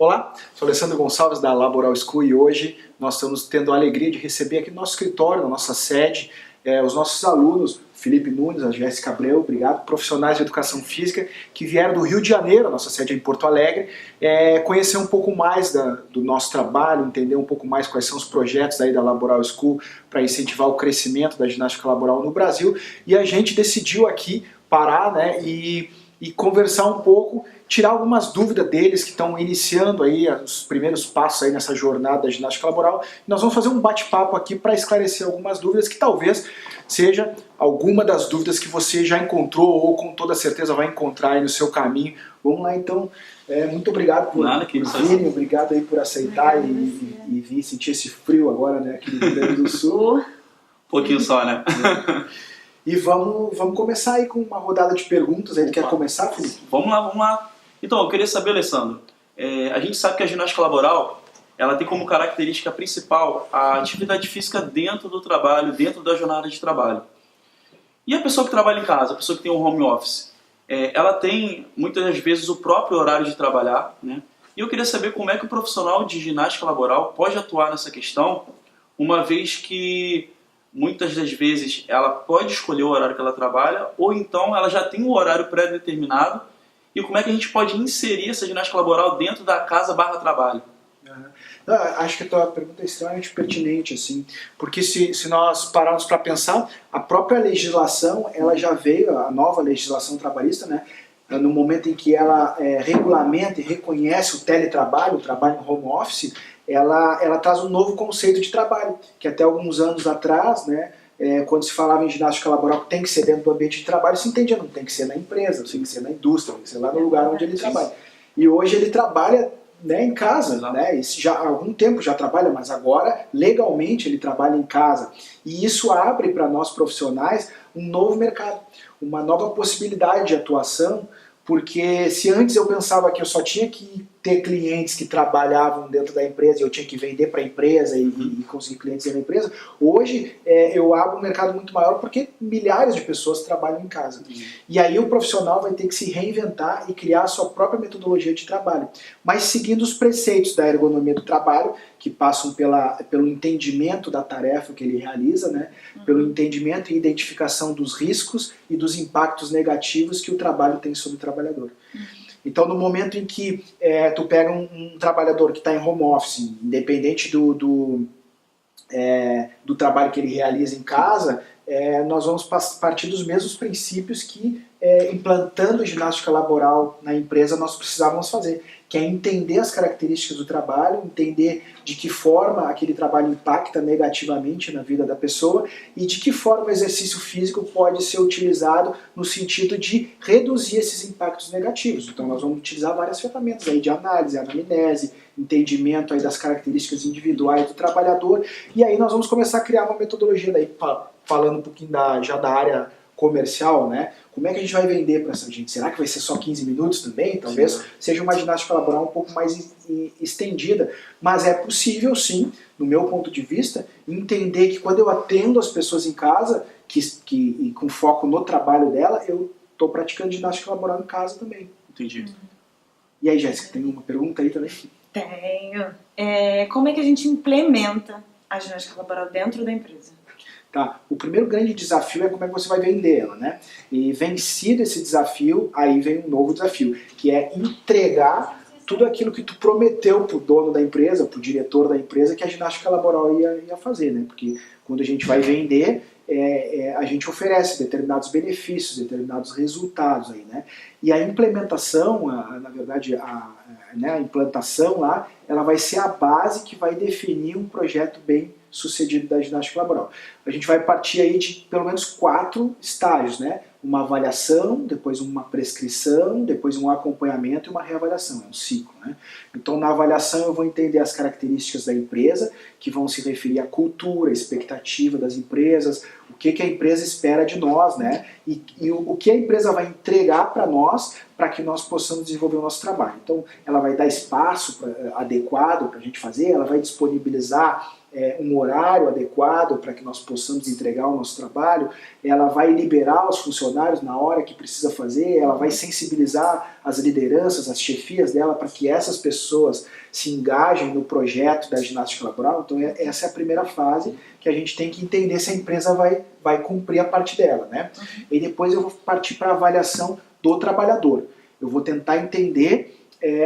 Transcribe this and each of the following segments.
Olá, sou Alessandro Gonçalves da Laboral School e hoje nós estamos tendo a alegria de receber aqui no nosso escritório, na nossa sede, os nossos alunos, Felipe Nunes, a Jéssica Abreu, obrigado, profissionais de educação física que vieram do Rio de Janeiro, a nossa sede é em Porto Alegre, conhecer um pouco mais do nosso trabalho, entender um pouco mais quais são os projetos aí da Laboral School para incentivar o crescimento da ginástica laboral no Brasil, e a gente decidiu aqui parar, e conversar um pouco, tirar algumas dúvidas deles que estão iniciando aí os primeiros passos aí nessa jornada da ginástica laboral. Nós vamos fazer um bate-papo aqui para esclarecer algumas dúvidas que talvez seja alguma das dúvidas que você já encontrou ou com toda certeza vai encontrar aí no seu caminho. Vamos lá então, muito obrigado por virem, obrigado aí por aceitar e vir sentir esse frio agora, né, aqui no Rio Grande do Sul. Um pouquinho só, né? E vamos começar aí com uma rodada de perguntas. Ele quer começar, Felipe? Vamos lá. Então, eu queria saber, Alessandro, a gente sabe que a ginástica laboral, ela tem como característica principal a atividade física dentro do trabalho, dentro da jornada de trabalho. E a pessoa que trabalha em casa, a pessoa que tem um home office, ela tem muitas das vezes o próprio horário de trabalhar, né? E eu queria saber como é que o profissional de ginástica laboral pode atuar nessa questão, uma vez que muitas das vezes ela pode escolher o horário que ela trabalha, ou então ela já tem um horário pré-determinado, e como é que a gente pode inserir essa ginástica laboral dentro da casa/trabalho? Acho que a tua pergunta é extremamente pertinente, assim, porque se nós pararmos para pensar, a própria legislação, ela já veio, a nova legislação trabalhista, né, no momento em que ela regulamenta e reconhece o teletrabalho, o trabalho em home office, ela traz um novo conceito de trabalho, que até alguns anos atrás, né, quando se falava em ginástica laboral que tem que ser dentro do ambiente de trabalho, se entendia, não tem que ser na empresa, tem que ser na indústria, tem que ser lá no lugar onde ele trabalha. E hoje ele trabalha, né, em casa, né, já há algum tempo já trabalha, mas agora legalmente ele trabalha em casa. E isso abre para nós profissionais um novo mercado, uma nova possibilidade de atuação, porque se antes eu pensava que eu só tinha que ter clientes que trabalhavam dentro da empresa e eu tinha que vender para a empresa e conseguir clientes na empresa, hoje eu abro um mercado muito maior porque milhares de pessoas trabalham em casa. E aí o profissional vai ter que se reinventar e criar a sua própria metodologia de trabalho, mas seguindo os preceitos da ergonomia do trabalho, que passam pelo entendimento da tarefa que ele realiza, né? Pelo entendimento e identificação dos riscos e dos impactos negativos que o trabalho tem sobre o trabalhador. Então, no momento em que tu pega um trabalhador que está em home office, independente do trabalho que ele realiza em casa, nós vamos partir dos mesmos princípios que, implantando ginástica laboral na empresa, nós precisávamos fazer, que é entender as características do trabalho, entender de que forma aquele trabalho impacta negativamente na vida da pessoa e de que forma o exercício físico pode ser utilizado no sentido de reduzir esses impactos negativos. Então nós vamos utilizar várias ferramentas aí de análise, anamnese, entendimento aí das características individuais do trabalhador, e aí nós vamos começar a criar uma metodologia daí, falando um pouquinho já da área comercial, né? Como é que a gente vai vender para essa gente? Será que vai ser só 15 minutos também? Talvez seja uma ginástica laboral um pouco mais estendida, mas é possível sim, no meu ponto de vista, entender que quando eu atendo as pessoas em casa, e com foco no trabalho dela, eu estou praticando ginástica laboral em casa também. Entendi. E aí, Jéssica, tem uma pergunta aí também? Tenho. Como é que a gente implementa a ginástica laboral dentro da empresa? Tá. O primeiro grande desafio é como é que você vai vender ela, né? E vencido esse desafio, aí vem um novo desafio, que é entregar tudo aquilo que tu prometeu pro dono da empresa, pro diretor da empresa, que a ginástica laboral ia fazer, né? Porque quando a gente vai vender, a gente oferece determinados benefícios, determinados resultados aí, né? E a implementação, na verdade, a implantação lá, ela vai ser a base que vai definir um projeto bem sucedido da ginástica laboral. A gente vai partir aí de pelo menos 4 estágios, né? Uma avaliação, depois uma prescrição, depois um acompanhamento e uma reavaliação, é um ciclo, né? Então na avaliação eu vou entender as características da empresa, que vão se referir à cultura, à expectativa das empresas, o que a empresa espera de nós, né? E o que a empresa vai entregar para nós, para que nós possamos desenvolver o nosso trabalho. Então ela vai dar espaço adequado para a gente fazer, ela vai disponibilizar um horário adequado para que nós possamos entregar o nosso trabalho, ela vai liberar os funcionários na hora que precisa fazer, ela vai sensibilizar as lideranças, as chefias dela para que essas pessoas se engajem no projeto da ginástica laboral. Então essa é a primeira fase que a gente tem que entender se a empresa vai cumprir a parte dela, né? E depois eu vou partir para a avaliação do trabalhador. Eu vou tentar entender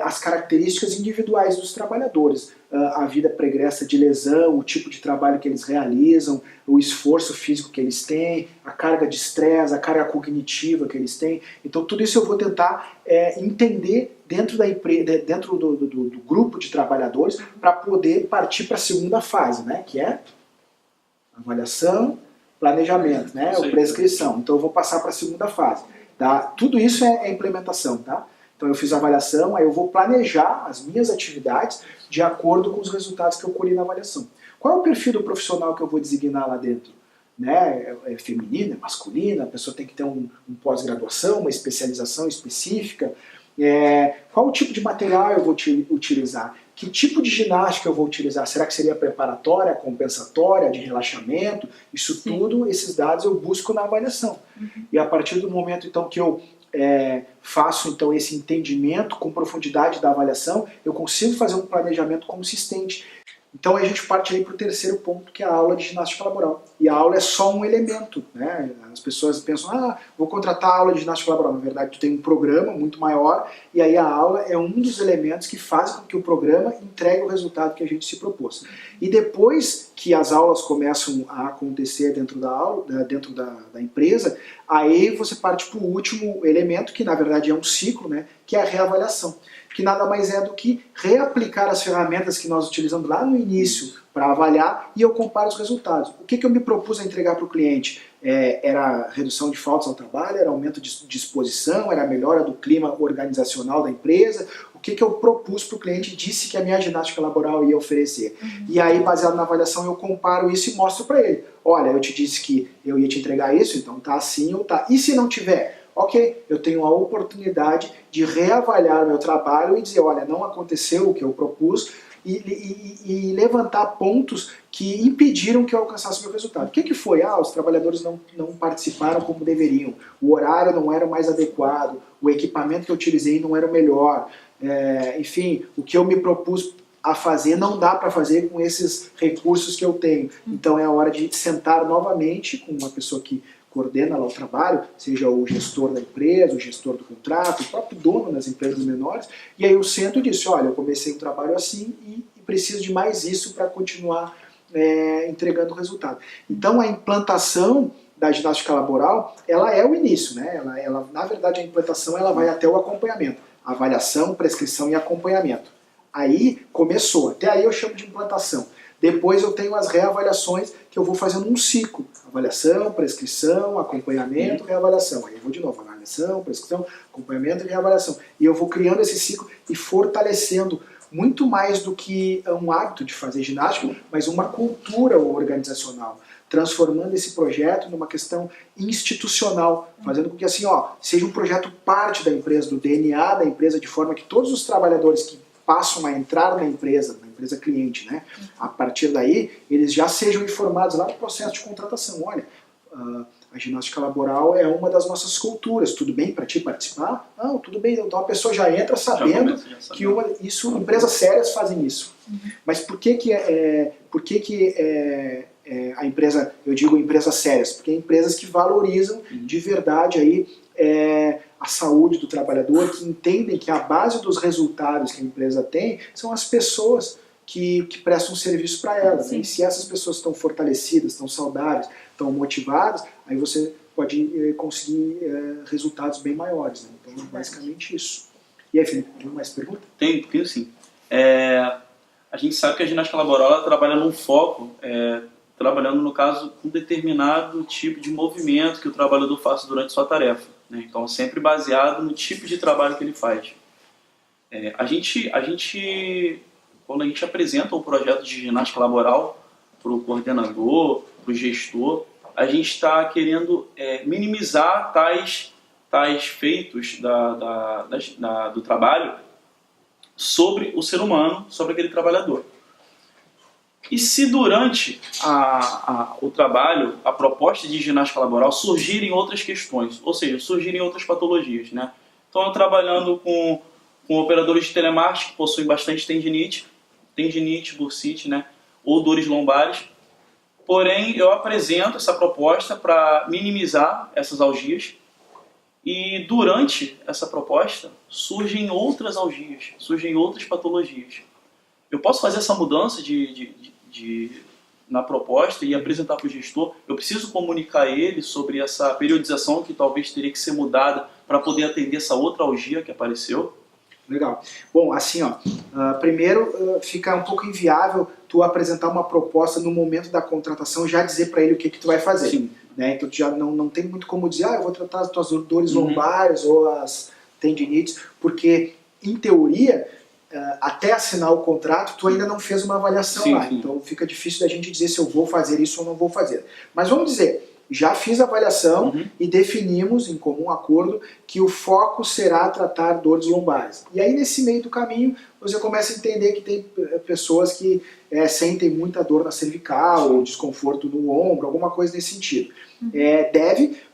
as características individuais dos trabalhadores, a vida pregressa de lesão, o tipo de trabalho que eles realizam, o esforço físico que eles têm, a carga de estresse, a carga cognitiva que eles têm. Então tudo isso eu vou tentar entender dentro da empresa, dentro do grupo de trabalhadores, para poder partir para a segunda fase, né, que é avaliação, planejamento, né, ou prescrição. Então eu vou passar para a segunda fase. Tá? Tudo isso é implementação, tá? Então eu fiz a avaliação, aí eu vou planejar as minhas atividades de acordo com os resultados que eu colhi na avaliação. Qual é o perfil do profissional que eu vou designar lá dentro? Né? É feminino, é masculino, a pessoa tem que ter um pós-graduação, uma especialização específica. Qual o tipo de material eu vou utilizar? Que tipo de ginástica eu vou utilizar? Será que seria preparatória, compensatória, de relaxamento? Isso tudo, esses dados eu busco na avaliação. E a partir do momento então que eu faço então esse entendimento com profundidade da avaliação, eu consigo fazer um planejamento consistente. Então a gente parte aí para o terceiro ponto, que é a aula de ginástica laboral. E a aula é só um elemento, né? As pessoas pensam, vou contratar a aula de ginástica laboral. Na verdade, tu tem um programa muito maior, e aí a aula é um dos elementos que faz com que o programa entregue o resultado que a gente se propôs. E depois que as aulas começam a acontecer dentro da aula, dentro da empresa, aí você parte para o último elemento, que na verdade é um ciclo, né? Que é a reavaliação. Que nada mais é do que reaplicar as ferramentas que nós utilizamos lá no início para avaliar, e eu comparo os resultados. O que eu me propus a entregar para o cliente? Era redução de faltas ao trabalho, era aumento de disposição, era melhora do clima organizacional da empresa. O que eu propus para o cliente e disse que a minha ginástica laboral ia oferecer. E aí, baseado na avaliação, eu comparo isso e mostro para ele. Olha, eu te disse que eu ia te entregar isso, então tá assim ou tá. E se não tiver? Ok, eu tenho a oportunidade de reavaliar o meu trabalho e dizer, olha, não aconteceu o que eu propus, e levantar pontos que impediram que eu alcançasse o meu resultado. O que foi? Os trabalhadores não participaram como deveriam, o horário não era o mais adequado, o equipamento que eu utilizei não era o melhor, enfim, o que eu me propus a fazer não dá para fazer com esses recursos que eu tenho. Então é a hora de sentar novamente com uma pessoa que coordena lá o trabalho, seja o gestor da empresa, o gestor do contrato, o próprio dono das empresas menores, e aí eu sento e disse, olha, eu comecei um trabalho assim e preciso de mais isso para continuar entregando o resultado. Então a implantação da ginástica laboral, ela é o início, né? Ela, na verdade, a implantação ela vai até o acompanhamento, avaliação, prescrição e acompanhamento. Aí começou, até aí eu chamo de implantação. Depois eu tenho as reavaliações que eu vou fazendo um ciclo. Avaliação, prescrição, acompanhamento, reavaliação. Aí eu vou de novo, avaliação, prescrição, acompanhamento e reavaliação. E eu vou criando esse ciclo e fortalecendo muito mais do que um hábito de fazer ginástica, mas uma cultura organizacional. Transformando esse projeto numa questão institucional, fazendo com que assim, seja um projeto parte da empresa, do DNA da empresa, de forma que todos os trabalhadores que passam a entrar na empresa cliente, né? A partir daí, eles já sejam informados lá no processo de contratação. Olha, a ginástica laboral é uma das nossas culturas, tudo bem para ti participar? Não, tudo bem, então a pessoa já entra sabendo que empresas sérias fazem isso. Mas por que a empresa, eu digo empresas sérias? Porque é empresas que valorizam de verdade aí a saúde do trabalhador, que entendem que a base dos resultados que a empresa tem são as pessoas que prestam serviço para ela. Né? E se essas pessoas estão fortalecidas, estão saudáveis, estão motivadas, aí você pode conseguir resultados bem maiores. Né? Então é basicamente isso. E aí, Felipe, tem mais perguntas? Tenho sim. A gente sabe que a ginástica laboral ela trabalha num foco, trabalhando, no caso, com um determinado tipo de movimento que o trabalhador faça durante sua tarefa. Né? Então, sempre baseado no tipo de trabalho que ele faz. Quando a gente apresenta um projeto de ginástica laboral para o coordenador, para o gestor, a gente está querendo minimizar tais feitos do trabalho sobre o ser humano, sobre aquele trabalhador. E se durante o trabalho, a proposta de ginástica laboral surgirem outras questões, ou seja, surgirem outras patologias, né? Então, eu trabalhando com operadores de telemarketing que possuem bastante tendinite, bursite, né? Ou dores lombares. Porém, eu apresento essa proposta para minimizar essas algias. E durante essa proposta, surgem outras algias, surgem outras patologias. Eu posso fazer essa mudança na proposta e apresentar para o gestor. Eu preciso comunicar a ele sobre essa periodização que talvez teria que ser mudada para poder atender essa outra algia que apareceu. Legal. Bom, assim, ó, primeiro fica um pouco inviável tu apresentar uma proposta no momento da contratação, já dizer para ele o que tu vai fazer. Sim. Né? Então tu já não tem muito como dizer, eu vou tratar as tuas dores lombares ou as tendinites, porque, em teoria, até assinar o contrato, tu ainda não fez uma avaliação lá. Sim. Então fica difícil da gente dizer se eu vou fazer isso ou não vou fazer. Mas vamos dizer, já fiz a avaliação e definimos em comum acordo que o foco será tratar dores lombares. E aí nesse meio do caminho você começa a entender que tem pessoas que sentem muita dor na cervical ou desconforto no ombro, alguma coisa nesse sentido.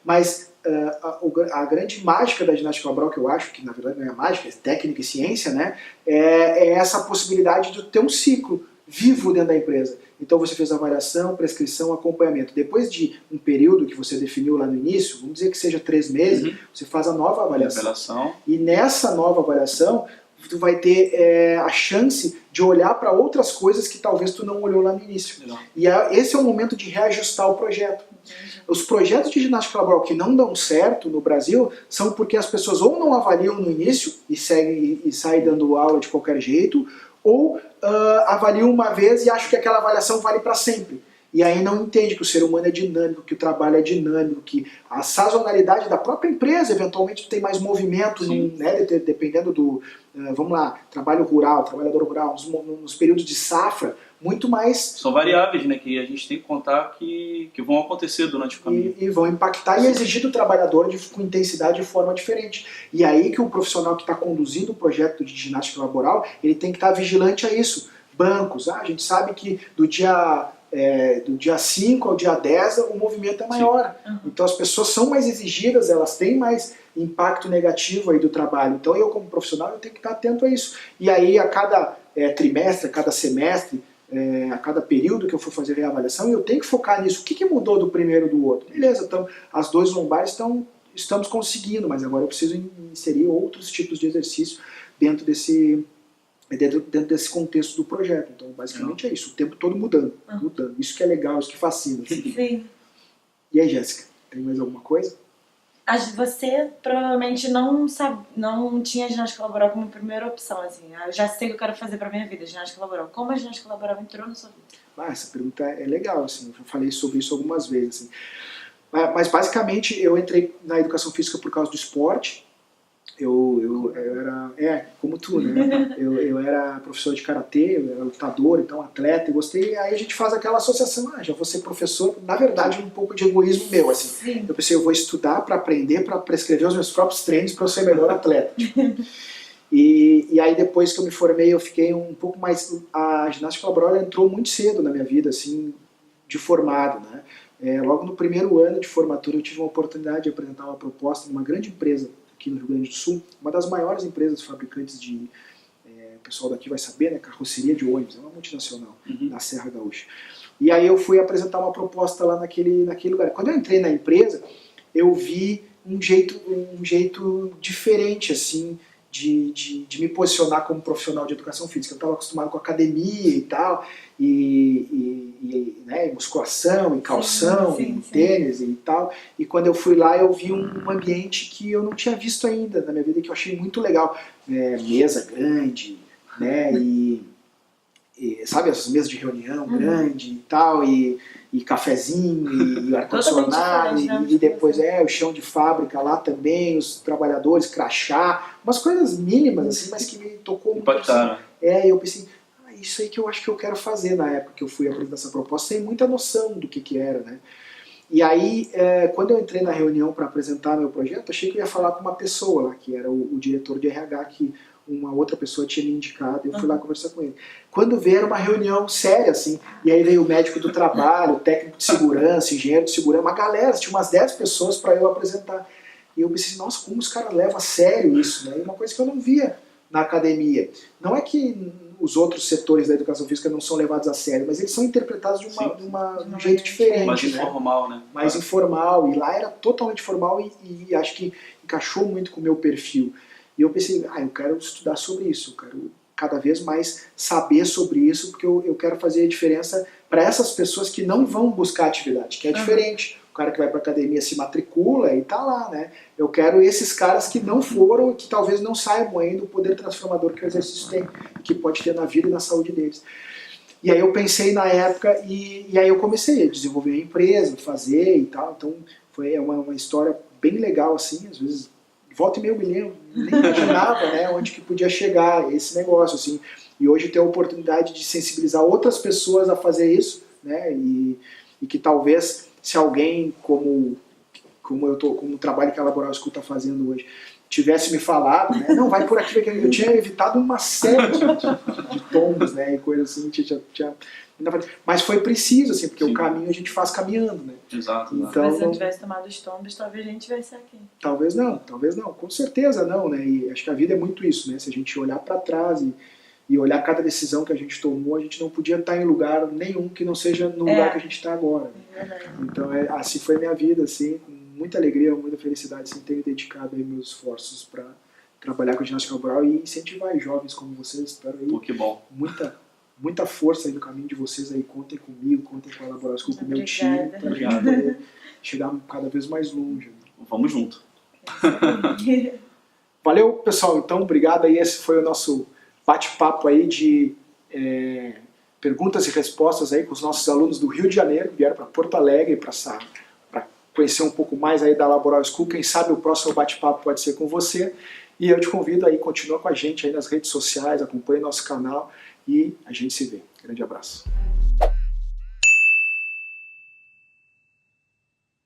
Mas a grande mágica da ginástica laboral, que eu acho que na verdade não é mágica, é técnica e ciência, né, é essa possibilidade de ter um ciclo vivo dentro da empresa. Então você fez avaliação, prescrição, acompanhamento. Depois de um período que você definiu lá no início, vamos dizer que seja 3 meses, você faz a nova avaliação. E nessa nova avaliação, tu vai ter a chance de olhar para outras coisas que talvez tu não olhou lá no início. E esse é o momento de reajustar o projeto. Os projetos de ginástica laboral que não dão certo no Brasil são porque as pessoas ou não avaliam no início e saem dando aula de qualquer jeito, ou avaliam uma vez e acham que aquela avaliação vale para sempre. E aí não entende que o ser humano é dinâmico, que o trabalho é dinâmico, que a sazonalidade da própria empresa, eventualmente tem mais movimento, né, dependendo do, vamos lá, trabalho rural, trabalhador rural, nos períodos de safra, muito mais... São variáveis, né, que a gente tem que contar que vão acontecer durante o caminho. E vão impactar e exigir do trabalhador com intensidade de forma diferente. E aí que o profissional que está conduzindo o projeto de ginástica laboral, ele tem que estar vigilante a isso. Bancos, a gente sabe que do dia 5 ao dia 10 o movimento é maior. Então as pessoas são mais exigidas, elas têm mais impacto negativo aí do trabalho. Então eu como profissional eu tenho que estar atento a isso. E aí a cada trimestre, a cada semestre, a cada período que eu for fazer reavaliação, eu tenho que focar nisso. O que mudou do primeiro do outro? Beleza, então as dores lombares estamos conseguindo, mas agora eu preciso inserir outros tipos de exercício dentro desse contexto do projeto. Então basicamente é isso, o tempo todo mudando. Isso que é legal, isso que fascina. Sim. E aí, Jéssica, tem mais alguma coisa? Você provavelmente não tinha ginástica laboral como primeira opção, assim. Eu já sei o que eu quero fazer pra minha vida, ginástica laboral. Como a ginástica laboral entrou na sua vida? Essa pergunta é legal, assim. Eu já falei sobre isso algumas vezes, assim. Mas basicamente eu entrei na educação física por causa do esporte. Eu era, como tu, né? Eu era professor de karatê, eu era lutador, então atleta, eu gostei. Aí a gente faz aquela associação, já vou ser professor. Na verdade, um pouco de egoísmo meu, assim. Sim. Eu pensei, eu vou estudar para aprender, para prescrever os meus próprios treinos para eu ser melhor atleta. E aí depois que eu me formei, eu fiquei um pouco mais... A ginástica laboral entrou muito cedo na minha vida, assim, de formado, né? Logo no primeiro ano de formatura eu tive uma oportunidade de apresentar uma proposta numa grande empresa aqui no Rio Grande do Sul, uma das maiores empresas fabricantes de, o pessoal daqui vai saber, né, carroceria de ônibus, é uma multinacional da Serra Gaúcha. E aí eu fui apresentar uma proposta lá naquele lugar. Quando eu entrei na empresa, eu vi um jeito diferente, assim, de me posicionar como profissional de educação física. Eu estava acostumado com academia e tal, né, musculação, e calção, tênis e tal. E quando eu fui lá, eu vi um ambiente que eu não tinha visto ainda na minha vida, que eu achei muito legal. Mesa grande, né, sabe, essas mesas de reunião grande e tal, e cafezinho, e ar-condicionado, e depois o chão de fábrica lá também, os trabalhadores, crachá, umas coisas mínimas, assim, mas que me tocou muito. Impactaram. Assim. E eu pensei, isso aí que eu acho que eu quero fazer na época que eu fui apresentar essa proposta, sem muita noção do que era, né? E aí, quando eu entrei na reunião para apresentar meu projeto, achei que eu ia falar com uma pessoa lá, que era o diretor de RH, que uma outra pessoa tinha me indicado, eu fui lá conversar com ele. Quando veio, era uma reunião séria, assim, e aí veio o médico do trabalho, o técnico de segurança, engenheiro de segurança, uma galera, tinha umas 10 pessoas para eu apresentar. E eu pensei, nossa, como os caras levam a sério isso, né? E uma coisa que eu não via na academia. Não é que os outros setores da educação física não são levados a sério, mas eles são interpretados de um jeito diferente. Mais né? informal, né? Mais informal, e lá era totalmente formal e acho que encaixou muito com o meu perfil. E eu pensei, eu quero estudar sobre isso, eu quero cada vez mais saber sobre isso, porque eu quero fazer a diferença para essas pessoas que não vão buscar atividade, que é diferente. O cara que vai para a academia se matricula e tá lá, né? Eu quero esses caras que não foram e que talvez não saibam ainda o poder transformador que o exercício tem, que pode ter na vida e na saúde deles. E aí eu pensei na época e aí eu comecei a desenvolver a empresa, fazer e tal. Então foi uma história bem legal, assim, às vezes volta e meia eu me lembro, nem imaginava, né, onde que podia chegar esse negócio, assim. E hoje ter a oportunidade de sensibilizar outras pessoas a fazer isso, né, e que talvez se alguém como o trabalho que a Laboral School está fazendo hoje tivesse me falado, né, não, vai por aqui, eu tinha evitado uma série de tombos, né, e coisas assim, mas foi preciso, assim, porque o caminho a gente faz caminhando, né. Exato. Então, mas se não tivesse tomado os tombos, talvez a gente tivesse aqui. Talvez não, com certeza não, né, e acho que a vida é muito isso, né, se a gente olhar para trás e olhar cada decisão que a gente tomou, a gente não podia estar em lugar nenhum que não seja no lugar que a gente está agora. Né? Então, assim foi minha vida, assim, com muita alegria, muita felicidade, assim, ter me dedicado aí meus esforços para trabalhar com ginástica corporal e incentivar jovens como vocês. Espero aí que bom. muita força aí no caminho de vocês aí, contem comigo, contem com a Laboral School, com o meu time, para a gente poder chegar cada vez mais longe. Né? Vamos junto. Valeu, pessoal, então, obrigado aí, esse foi o nosso bate-papo aí de perguntas e respostas aí com os nossos alunos do Rio de Janeiro, vieram para Porto Alegre para conhecer um pouco mais aí da Laboral School. Quem sabe o próximo bate-papo pode ser com você. E eu te convido aí, continua com a gente aí nas redes sociais, acompanhe nosso canal e a gente se vê. Grande abraço.